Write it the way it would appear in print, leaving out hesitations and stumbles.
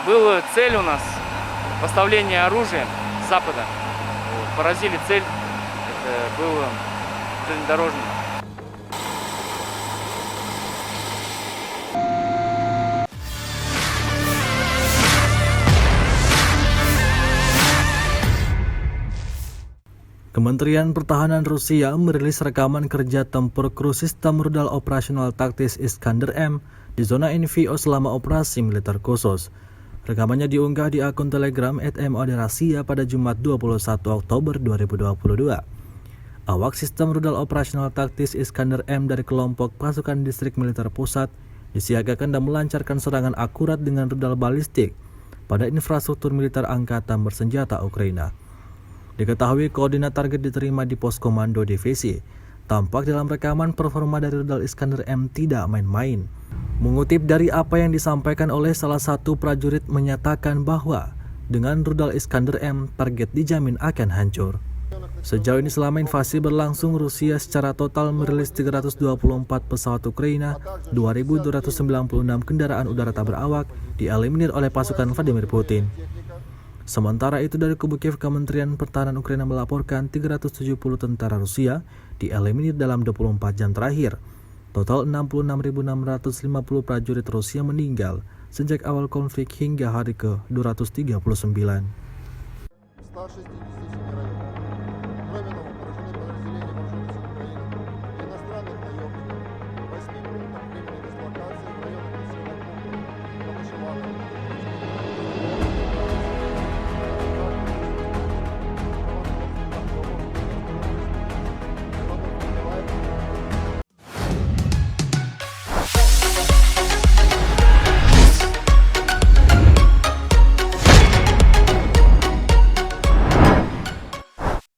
Была цель у нас поставление оружия с запада. Вот. Поразили цель. Это было железнодорожным. Kementerian Pertahanan Rusia merilis rekaman kerja tempur kru sistem rudal operasional taktis Iskander-M di zona NVO selama operasi militer khusus. Rekamannya diunggah di akun Telegram @MOD Rusia pada Jumat 21 Oktober 2022. Awak sistem rudal operasional taktis Iskander-M dari kelompok pasukan distrik militer pusat disiagakan dan melancarkan serangan akurat dengan rudal balistik pada infrastruktur militer angkatan bersenjata Ukraina. Diketahui koordinat target diterima di pos komando divisi. Tampak dalam rekaman performa dari rudal Iskander-M tidak main-main. Mengutip dari apa yang disampaikan oleh salah satu prajurit menyatakan bahwa dengan rudal Iskander-M target dijamin akan hancur. Sejauh ini selama invasi berlangsung, Rusia secara total merilis 324 pesawat Ukraina, 2.296 kendaraan udara tak berawak dieliminir oleh pasukan Vladimir Putin. Sementara itu dari kubu Kiev, Kementerian Pertahanan Ukraina melaporkan 370 tentara Rusia dieliminir dalam 24 jam terakhir. Total 66.650 prajurit Rusia meninggal sejak awal konflik hingga hari ke-239.